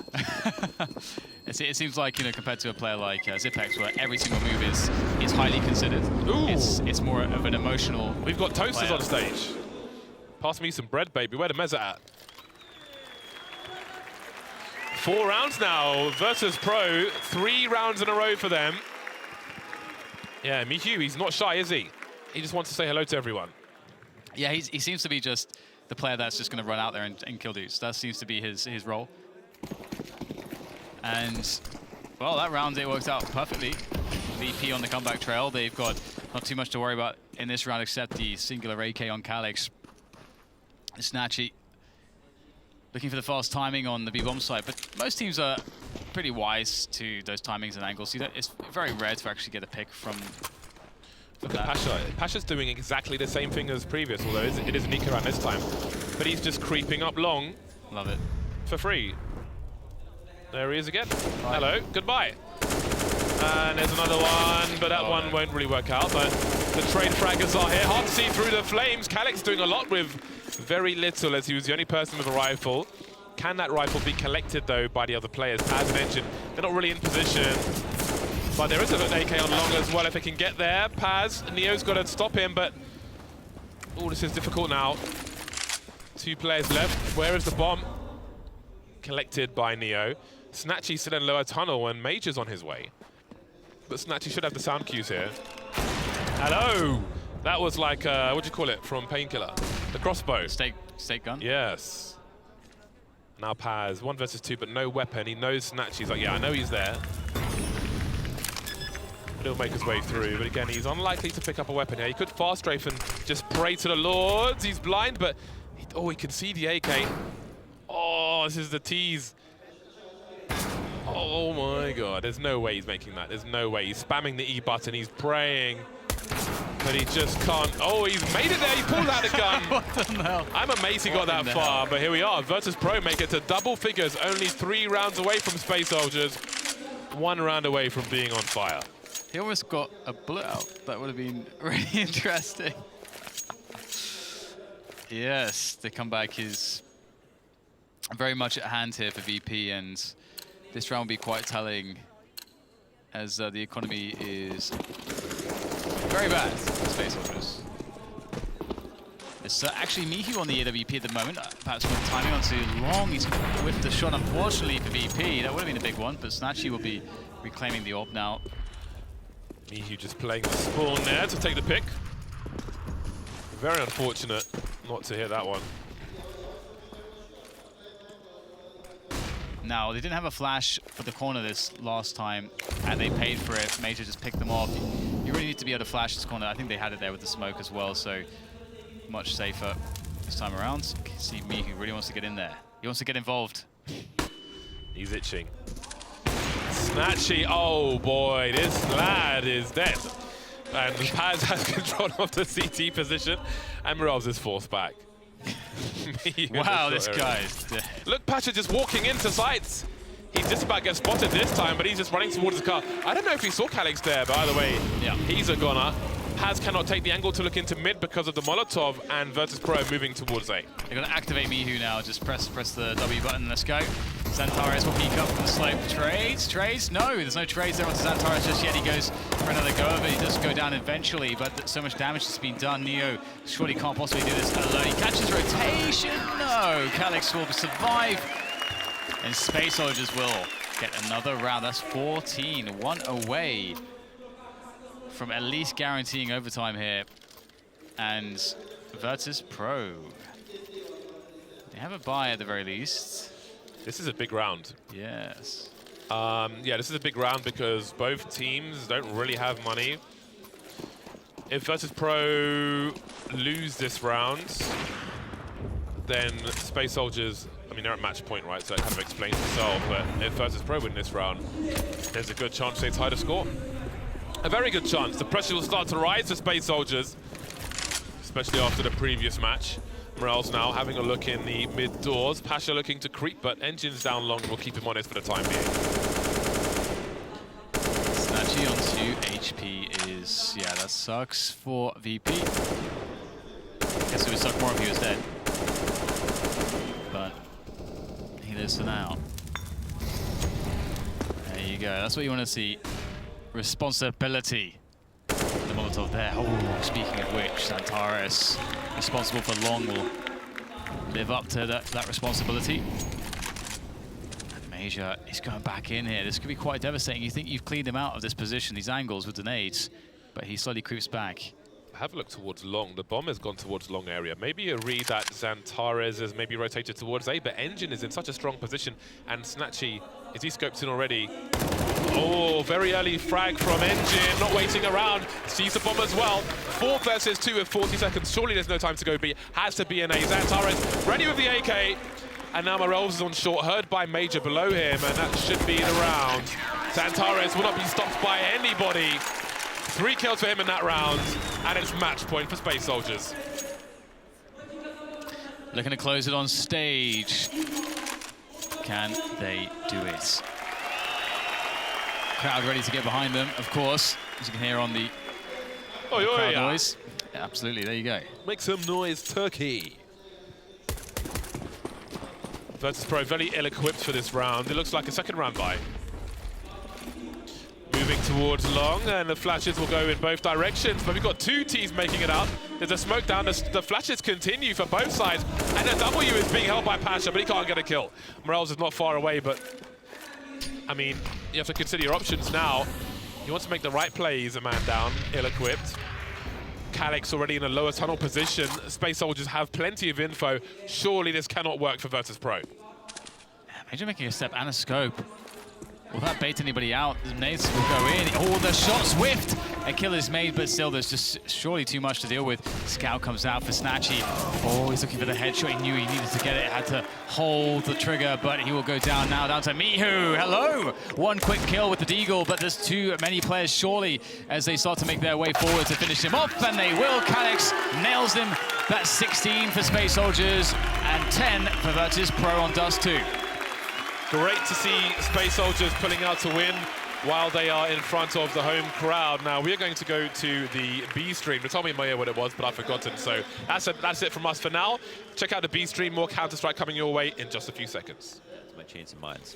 It seems like, you know, compared to a player like Zipex, where every single move is highly considered. Ooh. It's more of an emotional. We've got Toasters player. on stage. Pass me some bread, baby. Where the mezza at? 4 rounds now. Virtus.pro, 3 rounds in a row for them. Yeah, Mihu, he's not shy, is he? He just wants to say hello to everyone. Yeah, he seems to be just the player that's just going to run out there and kill dudes. That seems to be his role. And, well, that round, it worked out perfectly. VP on the comeback trail. They've got not too much to worry about in this round except the singular AK on Calyx. Snatchy looking for the fast timing on the B-bomb side, but most teams are pretty wise to those timings and angles. It's very rare to actually get a pick from Look at Pasha. Pasha's doing exactly the same thing as previous, although it is Nika around this time. But he's just creeping up long. Love it. For free. There he is again. Bye. Hello, goodbye. And there's another one, but that one won't really work out. But the trade fraggers are here. Hard to see through the flames. Calyx doing a lot with very little, as he was the only person with a rifle. Can that rifle be collected, though, by the other players? As mentioned, they're not really in position. But there is an AK on long as well if they can get there. Paz, Neo's got to stop him, but... Oh, this is difficult now. 2 players left. Where is the bomb? Collected by Neo. Snatchy still in lower tunnel and Major's on his way. But Snatchy should have the sound cues here. Hello! That was like, what do you call it from Painkiller? The crossbow. Steak gun? Yes. Now Paz, 1 versus 2, but no weapon. He knows Snatchy. He's like, yeah, I know he's there. But he'll make his way through. But again, he's unlikely to pick up a weapon here. He could fast strafe and just pray to the Lords. He's blind, but he can see the AK. Oh, this is the tease. Oh my God, there's no way he's making that. There's no way. He's spamming the E button. He's praying, but he just can't. Oh, he's made it there. He pulled out a gun. What the hell? I'm amazed he got that far, but here we are. Virtus.pro make it to double figures. Only 3 rounds away from Space Soldiers. 1 round away from being on fire. He almost got a bullet out. That would have been really interesting. Yes, the comeback is very much at hand here for VP, and this round will be quite telling as the economy is very bad for Space Soldiers. It's actually Mihu on the AWP at the moment. Perhaps with timing on too long. He's whiffed the shot, unfortunately, for VP. That would have been a big one, but Snatchy will be reclaiming the AWP now. Mihu just playing the spawn there to take the pick. Very unfortunate not to hit that one. Now, they didn't have a flash for the corner this last time, and they paid for it. Major just picked them off. You really need to be able to flash this corner. I think they had it there with the smoke as well, so much safer this time around. You can see Mihu really wants to get in there. He wants to get involved. He's itching. Snatchy, oh boy, this lad is dead. And Paz has control of the CT position, and Morales is forced back. Wow, this guy's dead. Look, Pasha just walking into sights. He just about gets spotted this time, but he's just running towards the car. I don't know if he saw Calyx there, but either way, yeah, he's a goner. Paz cannot take the angle to look into mid because of the Molotov, and Virtus.pro moving towards A. They're going to activate Mihu now. Just press the W button. Let's go. Xantares will peek up from the slope. Trades? No, there's no trades there onto Xantares just yet. He goes for another go of it. He does go down eventually, but so much damage has been done. Neo surely can't possibly do this alone. He catches rotation. No, Calyx will survive, and Space Soldiers will get another round. That's 14, 1 away from at least guaranteeing overtime here. And Virtus.pro, they have a bye at the very least. This is a big round. Yes. Yeah, this is a big round because both teams don't really have money. If Virtus.pro lose this round, then Space Soldiers, I mean, they're at match point, right? So that kind of explains itself. But if Virtus.pro win this round, there's a good chance they tie the score. A very good chance. The pressure will start to rise for Space Soldiers, especially after the previous match. Morales now having a look in the mid doors. Pasha looking to creep, but Engine's down long will keep him honest for the time being. Snatchy on 2 HP is, yeah, that sucks for VP. Guess it would suck more if he was dead. But he lives for now. There you go. That's what you want to see. Responsibility. The Molotov there. Oh, speaking of which, Xantares, responsible for long, will live up to that responsibility. And Major is going back in here. This could be quite devastating. You think you've cleaned him out of this position, these angles with the nades, but he slowly creeps back. Have a look towards long. The bomb has gone towards long area. Maybe a read that Xantares has maybe rotated towards A, but Engine is in such a strong position. And Snatchy, is he scoped in already? Oh, very early frag from Engine, not waiting around. Sees the bomb as well. 4 versus 2 with 40 seconds. Surely there's no time to go B. Has to be an A. Xantares ready with the AK. And now Morels is on short, heard by Major below him, and that should be the round. Xantares will not be stopped by anybody. 3 kills for him in that round, and it's match point for Space Soldiers. Looking to close it on stage. Can they do it? Crowd ready to get behind them, of course, as you can hear on the crowd noise. Yeah, absolutely, there you go. Make some noise, Turkey. Virtus.pro very ill-equipped for this round. It looks like a second round buy. Moving towards long, and the flashes will go in both directions, but we've got 2 Ts making it out. There's a smoke down, the flashes continue for both sides, and a W is being held by Pasha, but he can't get a kill. Morels is not far away, but I mean, you have to consider your options now. He wants to make the right play. He's a man down, ill-equipped. Calyx already in a lower tunnel position. Space Soldiers have plenty of info. Surely this cannot work for Virtus.pro. Yeah, Major making a step and a scope. Will that bait anybody out? The nades will go in. Oh, the shot swift! A kill is made, but still there's just surely too much to deal with. Scout comes out for Snatchy. Oh, he's looking for the headshot. He knew he needed to get it. Had to hold the trigger, but he will go down now. Down to Mihu. Hello! 1 quick kill with the Deagle, but there's too many players surely as they start to make their way forward to finish him off, and they will. Calyx nails him. That's 16 for Space Soldiers and 10 for Virtus.pro on DUST2. Great to see Space Soldiers pulling out to win while they are in front of the home crowd. Now, we are going to go to the B stream. They told me in my ear what it was, but I've forgotten. So that's it from us for now. Check out the B stream. More Counter-Strike coming your way in just a few seconds. That's my change of minds.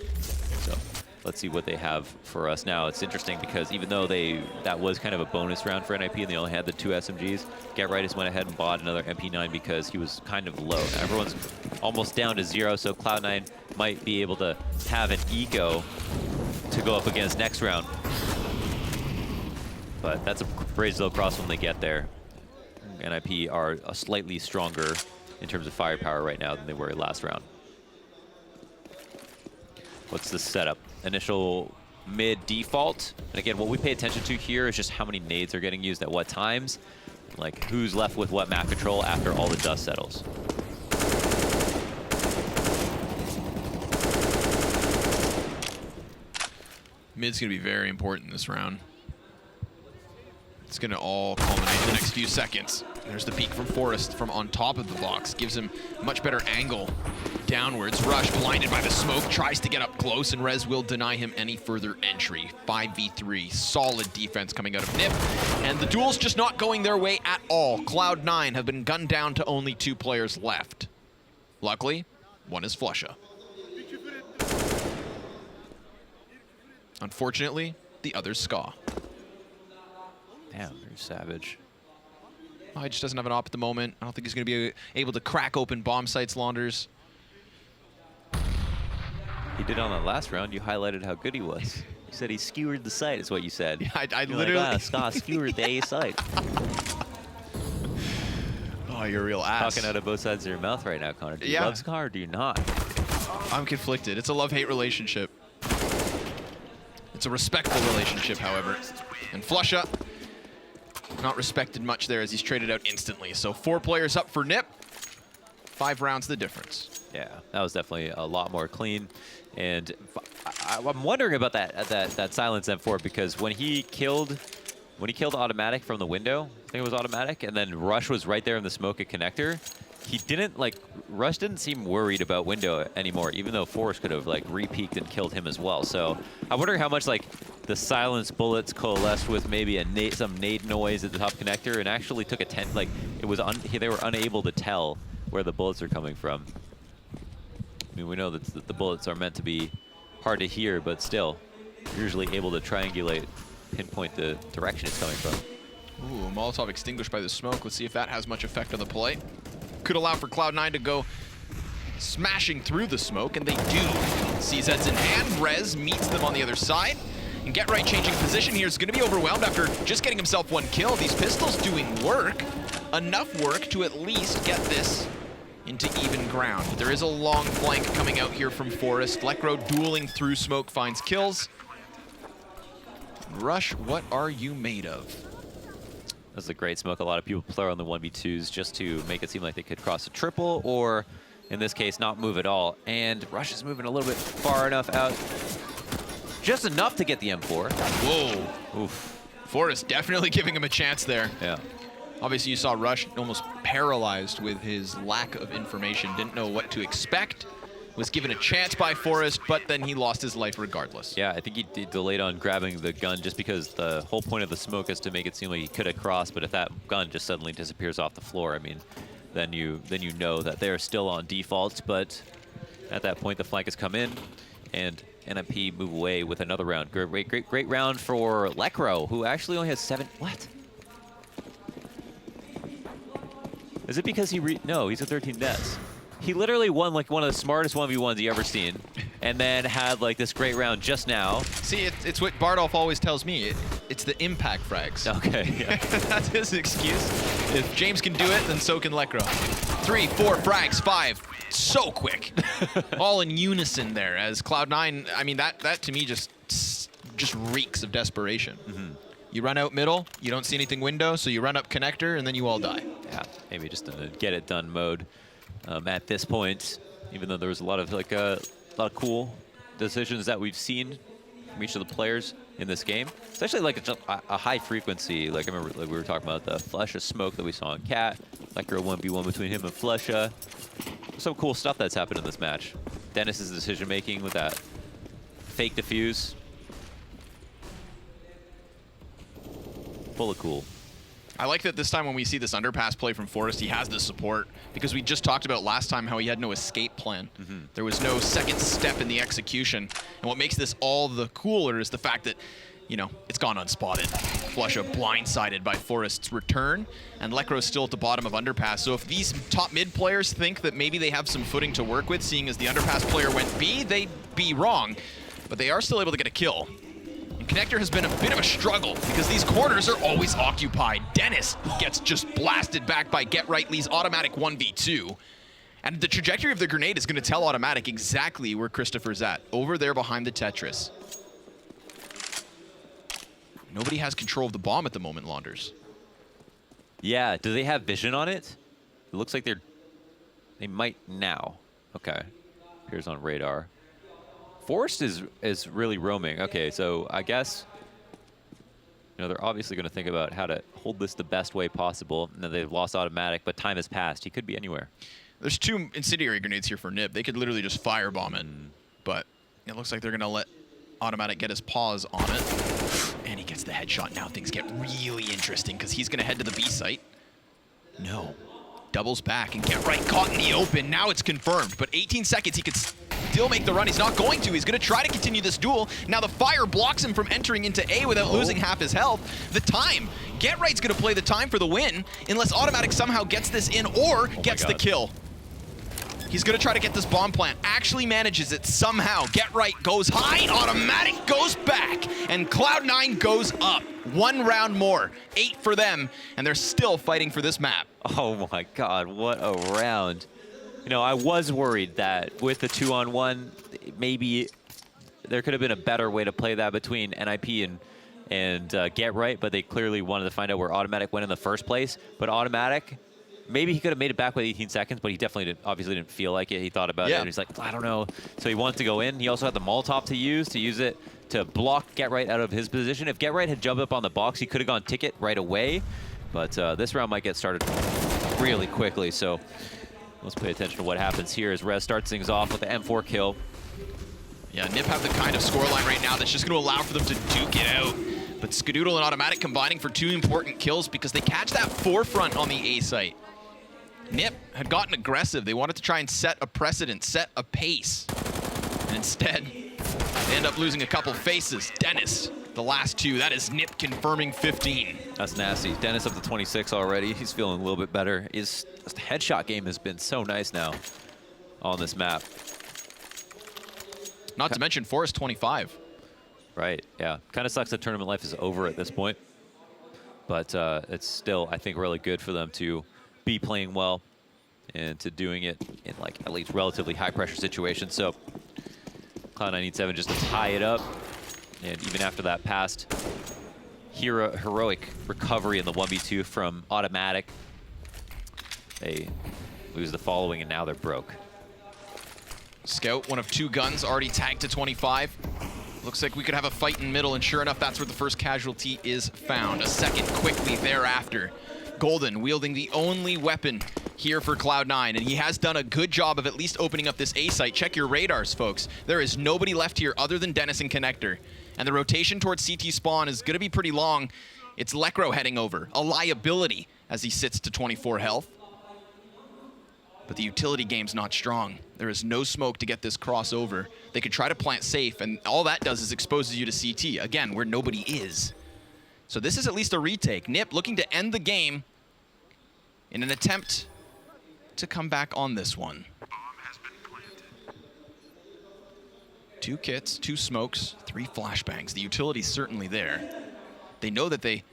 So let's see what they have for us now. It's interesting because even though that was kind of a bonus round for NIP and they only had the 2 SMGs, Get Right just went ahead and bought another MP9 because he was kind of low. Now, everyone's almost down to 0, so Cloud9 might be able to have an eco to go up against next round. But that's a bridge they'll cross when they get there. NIP are slightly stronger in terms of firepower right now than they were last round. What's the setup? Initial mid default. And again, what we pay attention to here is just how many nades are getting used at what times. Like who's left with what map control after all the dust settles. Mid's going to be very important this round. It's going to all culminate in the next few seconds. There's the peek from Forrest from on top of the box. Gives him a much better angle downwards. Rush, blinded by the smoke, tries to get up close, and Rez will deny him any further entry. 5v3, solid defense coming out of NIP. And the duel's just not going their way at all. Cloud9 have been gunned down to only 2 players left. Luckily, one is Flusha. Unfortunately, the other's Ska. Damn, very savage. Oh, he just doesn't have an op at the moment. I don't think he's going to be able to crack open bomb sites, Launders. He did on that last round. You highlighted how good he was. You said he skewered the site, is what you said. Yeah, I You're literally... like, Ska skewered the A site. Oh, you're a real ass. Talking out of both sides of your mouth right now, Connor. Do you Yeah. love Ska or do you not? I'm conflicted. It's a love-hate relationship. It's a respectful relationship, however. And Flusha, not respected much there as he's traded out instantly. So 4 players up for NIP. 5 rounds the difference. Yeah, that was definitely a lot more clean. And I'm wondering about that silence M4 because when he killed Automatic from the window, I think it was Automatic, and then Rush was right there in the smoke at connector. He didn't Rush didn't seem worried about window anymore, even though Forrest could have re-peeked and killed him as well. So I wonder how much the silence bullets coalesced with maybe some nade noise at the top connector and actually took a 10. They were unable to tell where the bullets are coming from. I mean, we know that the bullets are meant to be hard to hear, but still, you're usually able to triangulate, pinpoint the direction it's coming from. Ooh, Molotov extinguished by the smoke. Let's see if that has much effect on the play. Could allow for Cloud9 to go smashing through the smoke, and they do. CZ's in hand, Rez meets them on the other side. And Get Right changing position here is going to be overwhelmed after just getting himself 1 kill. These pistols doing work, enough work to at least get this into even ground. There is a long flank coming out here from Forest. Lekro dueling through smoke finds kills. Rush, what are you made of? That's a great smoke. A lot of people play on the 1v2s just to make it seem like they could cross a triple, or in this case, not move at all. And Rush is moving a little bit far enough out. Just enough to get the M4. Whoa. Oof. Forrest definitely giving him a chance there. Yeah. Obviously, you saw Rush almost paralyzed with his lack of information. Didn't know what to expect. Was given a chance by Forrest, but then he lost his life regardless. Yeah, I think he delayed on grabbing the gun just because the whole point of the smoke is to make it seem like he could have crossed, but if that gun just suddenly disappears off the floor, I mean, then you know that they're still on default, but at that point the flank has come in, and NMP move away with another round. Great round for Lekro, who actually only has 7. What? Is it because no, he's at 13 deaths. He literally won like one of the smartest 1v1s you ever seen, and then had like this great round just now. See, it's what Bardolph always tells me. It's the impact frags. Okay, yeah. That's his excuse. If James can do it, then so can Lekro. 3, 4 frags, 5. So quick. All in unison there as Cloud9, I mean, that to me just reeks of desperation. Mm-hmm. You run out middle, you don't see anything window, so you run up connector, and then you all die. Yeah, maybe just in a get-it-done mode at this point, even though there was a lot of cool decisions that we've seen from each of the players in this game. Especially like a high frequency, like I remember like we were talking about the Flesha smoke that we saw in Cat, like a 1v1 between him and Flesha. Some cool stuff that's happened in this match. Dennis's decision making with that fake defuse. Full of cool. I like that this time when we see this underpass play from Forrest, he has the support, because we just talked about last time how he had no escape plan. Mm-hmm. There was no second step in the execution. And what makes this all the cooler is the fact that, you know, it's gone unspotted. Flusha blindsided by Forrest's return, and Lekro's still at the bottom of underpass. So if these top mid players think that maybe they have some footing to work with, seeing as the underpass player went B, they'd be wrong. But they are still able to get a kill. And Connector has been a bit of a struggle because these corners are always occupied. Dennis gets just blasted back by Get Right Lee's automatic 1v2. And the trajectory of the grenade is going to tell automatic exactly where Christopher's at. Over there behind the Tetris. Nobody has control of the bomb at the moment, Launders. Yeah, do they have vision on it? It looks like they might now. Okay, appears on radar. Forrest is really roaming. Okay, so I guess, you know, they're obviously going to think about how to hold this the best way possible. And then they've lost automatic, but time has passed. He could be anywhere. There's 2 incendiary grenades here for Nib. They could literally just firebomb it, but it looks like they're going to let automatic get his paws on it. And he gets the headshot. Now things get really interesting because he's going to head to the B site. No. Doubles back and Get Right caught in the open. Now it's confirmed, but 18 seconds, he could still make the run. He's not going to. He's going to try to continue this duel. Now the fire blocks him from entering into A without losing half his health. The time. Get Right's going to play the time for the win unless automatic somehow gets this in or gets the kill. He's going to try to get this bomb plant. Actually manages it somehow. Get Right goes high. Automatic goes back. And Cloud9 goes up. 1 round more. 8 for them. And they're still fighting for this map. Oh my God, what a round. You know, I was worried that with the 2-on-1, maybe there could have been a better way to play that between NIP and Get Right, but they clearly wanted to find out where automatic went in the first place. But automatic, maybe he could have made it back with 18 seconds, but he definitely obviously didn't feel like it. He thought about it, and he's like, I don't know. So he wanted to go in. He also had the Molotov to use it to block Get Right out of his position. If Get Right had jumped up on the box, he could have gone ticket right away. But this round might get started really quickly, so let's pay attention to what happens here as Rez starts things off with the M4 kill. Yeah, Nip have the kind of scoreline right now that's just going to allow for them to duke it out. But Skadoodle and Automatic combining for 2 important kills because they catch that forefront on the A site. Nip had gotten aggressive. They wanted to try and set a precedent, set a pace. And instead, they end up losing a couple faces. Dennis, the last 2. That is Nip confirming 15. That's nasty. Dennis up to 26 already. He's feeling a little bit better. His headshot game has been so nice now. on this map. Not to mention Forest 25. Right, yeah. Kind of sucks that tournament life is over at this point. But it's still, I think, really good for them to be playing well and to doing it in, like, at least relatively high-pressure situations. So Cloud9 needs 7 just to tie it up. And even after that past heroic recovery in the 1v2 from Automatic, they lose the following, and now they're broke. Scout, one of 2 guns, already tagged to 25. Looks like we could have a fight in middle, and sure enough, that's where the first casualty is found. A second quickly thereafter. Golden wielding the only weapon here for Cloud9, and he has done a good job of at least opening up this A site. Check your radars, folks. There is nobody left here other than Dennis and Connector. And the rotation towards CT spawn is going to be pretty long. It's Lekro heading over, a liability as he sits to 24 health. But the utility game's not strong. There is no smoke to get this crossover. They could try to plant safe, and all that does is exposes you to CT, again, where nobody is. So this is at least a retake. Nip looking to end the game in an attempt to come back on this one. 2 kits, 2 smokes, 3 flashbangs. The utility's certainly there. They know that they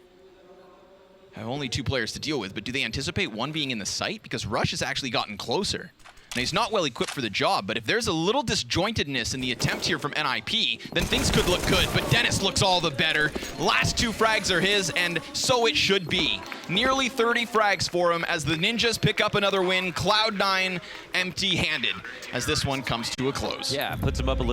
have only 2 players to deal with, but do they anticipate one being in the site? Because Rush has actually gotten closer. Now, he's not well equipped for the job, but if there's a little disjointedness in the attempt here from NIP, then things could look good, but Dennis looks all the better. Last 2 frags are his, and so it should be. Nearly 30 frags for him as the Ninjas pick up another win. Cloud9 empty-handed as this one comes to a close. Yeah, puts him up a little.